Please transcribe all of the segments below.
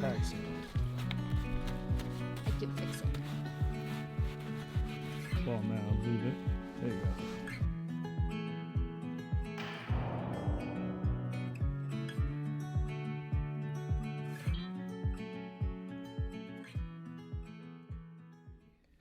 humpback sound? I can fix it. Well, now leave it. There you go.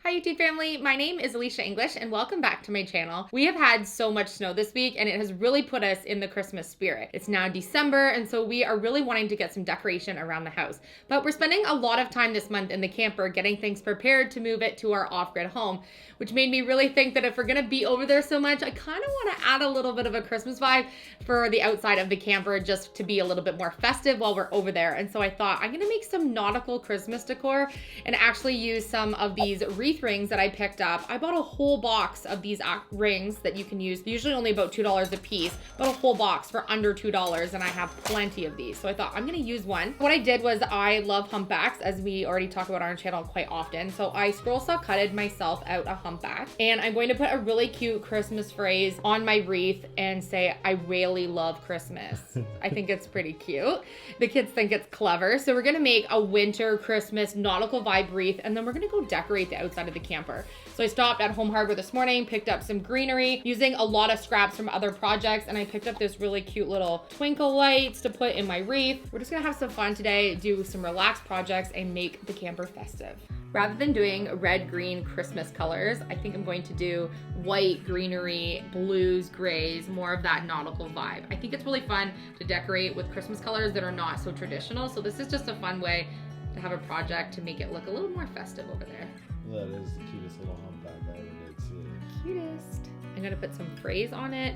Hi YouTube family, my name is Elysia English and welcome back to my channel. We have had so much snow this week and it has really put us in the Christmas spirit. It's now December and so we are really wanting to get some decoration around the house. But we're spending a lot of time this month in the camper getting things prepared to move it to our off-grid home, which made me really think that if we're gonna be over there so much, I kind of want to add a little bit of a Christmas vibe for the outside of the camper just to be a little bit more festive while we're over there. And so I thought I'm gonna make some nautical Christmas decor and actually use some of these wreath rings that I picked up. I bought a whole box of these rings that you can use, usually only about $2 a piece, but a whole box for under $2 and I have plenty of these. So I thought I'm gonna use one. What I did was I love humpbacks, as we already talk about on our channel quite often. So I scroll saw cutted myself out a humpback and I'm going to put a really cute Christmas phrase on my wreath and say, I really love Christmas. I think it's pretty cute. The kids think it's clever. So we're gonna make a winter Christmas nautical vibe wreath and then we're gonna go decorate the outside of the camper. So I stopped at Home Hardware this morning, picked up some greenery using a lot of scraps from other projects, and I picked up this really cute little twinkle lights to put in my wreath. We're just gonna have some fun today, do some relaxed projects and make the camper festive. Rather than doing red, green Christmas colors, I think I'm going to do white, greenery, blues, grays, more of that nautical vibe. I think it's really fun to decorate with Christmas colors that are not so traditional. So this is just a fun way to have a project to make it look a little more festive over there. That is the cutest little humpback I ever did see. Cutest. I'm gonna put some phrase on it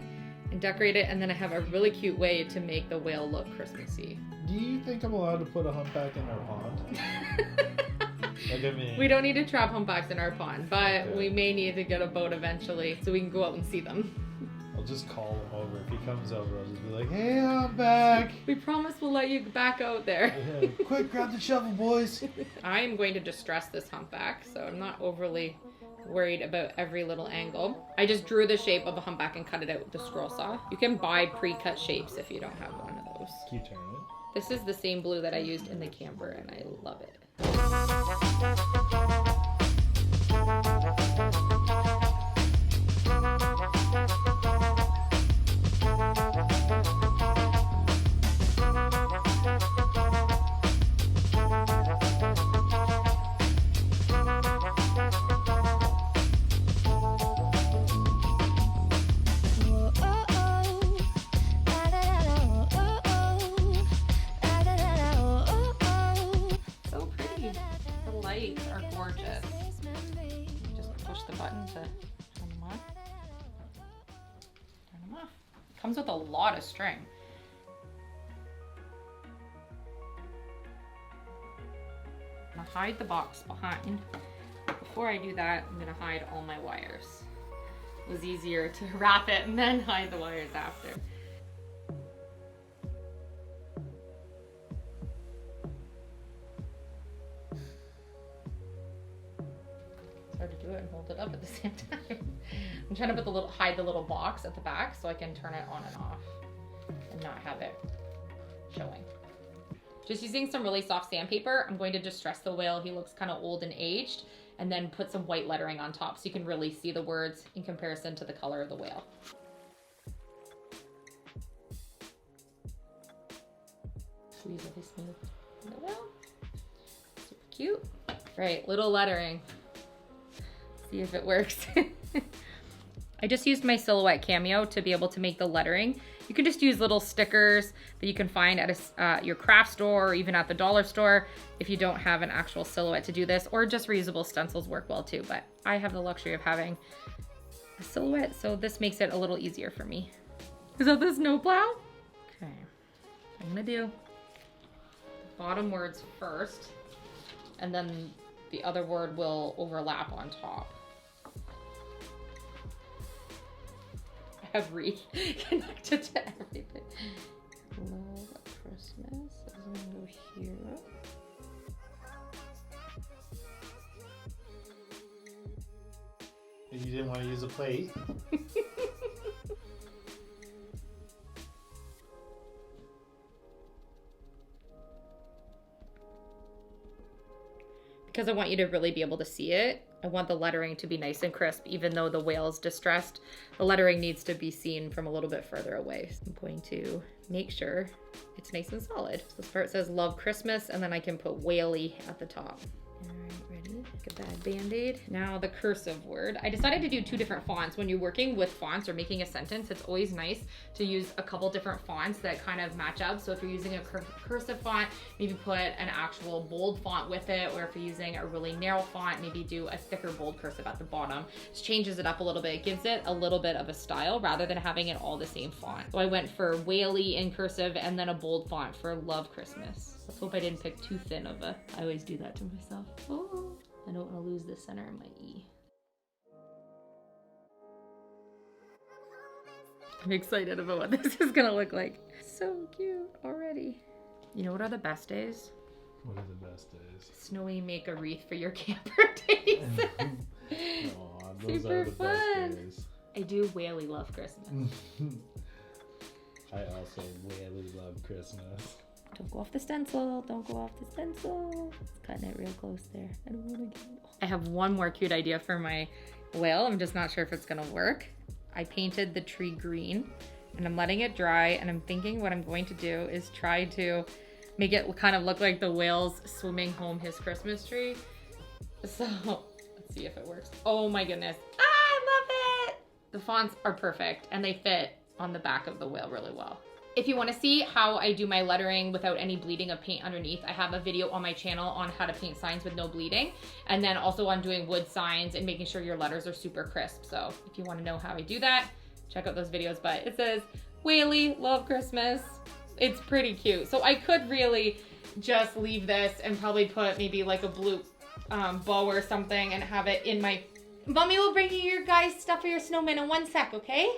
and decorate it, and then I have a really cute way to make the whale look Christmassy. Do you think I'm allowed to put a humpback in our pond? Like, I mean, We don't need to trap humpbacks in our pond, but Okay. we may need to get a boat eventually so we can go out and see them. I'll just call him over. If he comes over, I'll just be like, hey, humpback! We promise we'll let you back out there. Yeah, quick, grab the shovel, boys! I am going to distress this humpback, so I'm not overly worried about every little angle. I just drew the shape of a humpback and cut it out with the scroll saw. You can buy pre-cut shapes if you don't have one of those. Keep turning it. This is the same blue that I used in the camper and I love it. Are gorgeous. Just push the button to turn them on. Turn them off. Comes with a lot of string. I'm gonna hide the box behind. Before I do that, I'm gonna hide all my wires. It was easier to wrap it and then hide the wires after. To do it and hold it up at the same time. I'm trying to hide the little box at the back so I can turn it on and off and not have it showing. Just using some really soft sandpaper, I'm going to distress the whale. He looks kind of old and aged, and then put some white lettering on top so you can really see the words in comparison to the color of the whale. Squeeze really smooth. The whale. Super cute. Right, little lettering. See if it works. I just used my Silhouette Cameo to be able to make the lettering. You can just use little stickers that you can find at your craft store or even at the dollar store if you don't have an actual silhouette to do this, or just reusable stencils work well too, but I have the luxury of having a silhouette, so this makes it a little easier for me. Is that the snowplow? Okay, I'm gonna do the bottom words first, and then the other word will overlap on top. I have wreath connected to everything. Love Christmas. I'm gonna go here. You didn't want to use a plate? because I want you to really be able to see it. I want the lettering to be nice and crisp, even though the whale's distressed. The lettering needs to be seen from a little bit further away. So I'm going to make sure it's nice and solid. So this part says Love Christmas, and then I can put WHALEY at the top. All right, ready? Look at that Band-Aid. Now the cursive word. I decided to do 2 different fonts. When you're working with fonts or making a sentence, it's always nice to use a couple different fonts that kind of match up. So if you're using a cursive font, maybe put an actual bold font with it, or if you're using a really narrow font, maybe do a thicker bold cursive at the bottom. Just changes it up a little bit. It gives it a little bit of a style rather than having it all the same font. So I went for WHALEY in cursive and then a bold font for Love Christmas. Let's hope I didn't pick too thin of a, I always do that to myself. Oh, I don't want to lose the center of my E. I'm excited about what this is gonna look like. So cute already. You know what are the best days? What are the best days? Snowy make a wreath for your camper days. Aw, those Super are the fun. best days. I do WHALEY Love Christmas. I also really love Christmas. Don't go off the stencil. Don't go off the stencil. It's cutting it real close there. I don't want to get it. I have one more cute idea for my whale. I'm just not sure if it's gonna work. I painted the tree green and I'm letting it dry, and I'm thinking what I'm going to do is try to make it kind of look like the whale's swimming home his Christmas tree. So let's see if it works. Oh my goodness. I love it. The fonts are perfect and they fit on the back of the whale really well. If you want to see how I do my lettering without any bleeding of paint underneath, I have a video on my channel on how to paint signs with no bleeding, and then also on doing wood signs and making sure your letters are super crisp. So if you want to know how I do that, check out those videos. But it says WHALEY Love Christmas. It's pretty cute. So I could really just leave this and probably put maybe like a blue bow or something and have it in my... Mommy will bring you your guys' stuff for your snowman in 1 sec, okay?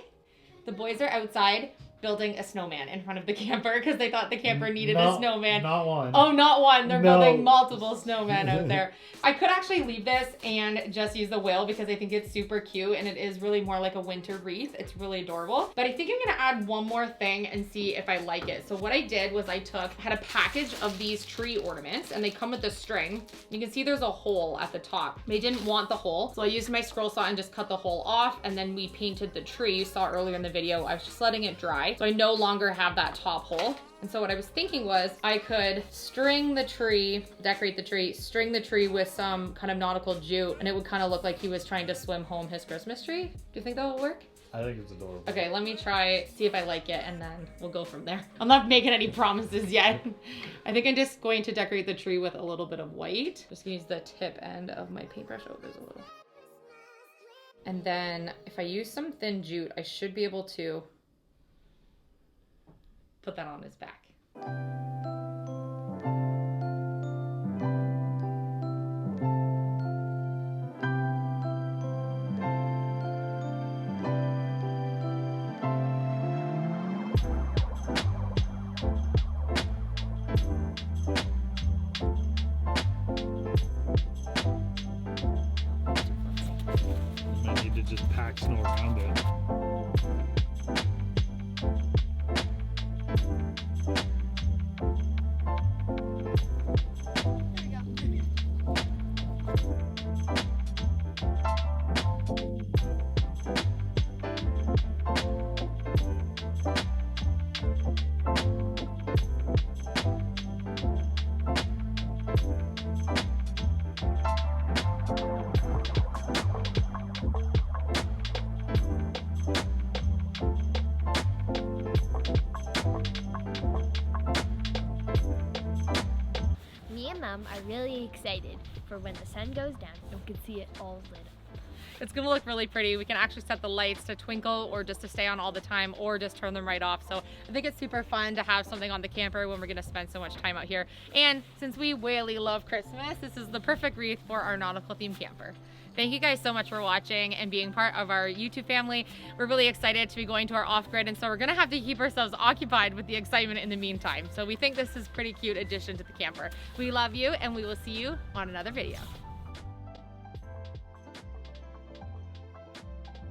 The boys are outside building a snowman in front of the camper because they thought the camper needed a snowman. Not one. Oh, not one. They're building multiple snowmen out there. I could actually leave this and just use the whale because I think it's super cute and it is really more like a winter wreath. It's really adorable. But I think I'm gonna add one more thing and see if I like it. So what I did was I had a package of these tree ornaments and they come with a string. You can see there's a hole at the top. They didn't want the hole, so I used my scroll saw and just cut the hole off, and then we painted the tree. You saw earlier in the video, I was just letting it dry. So I no longer have that top hole. And so what I was thinking was I could string the tree, decorate the tree, string the tree with some kind of nautical jute, and it would kind of look like he was trying to swim home his Christmas tree. Do you think that will work? I think it's adorable. Okay, let me try, see if I like it, and then we'll go from there. I'm not making any promises yet. I think I'm just going to decorate the tree with a little bit of white. Just gonna use the tip end of my paintbrush. Oh, there's a little. And then if I use some thin jute, I should be able to put that on his back. You might need to just pack snow around it. Me and Mom are really excited for when the sun goes down and we can see it all lit up. It's gonna look really pretty. We can actually set the lights to twinkle or just to stay on all the time or just turn them right off. So I think it's super fun to have something on the camper when we're gonna spend so much time out here. And since we WHALEY love Christmas, this is the perfect wreath for our nautical themed camper. Thank you guys so much for watching and being part of our YouTube family. We're really excited to be going to our off-grid, and so we're gonna have to keep ourselves occupied with the excitement in the meantime. So we think this is a pretty cute addition to the camper. We love you, and we will see you on another video.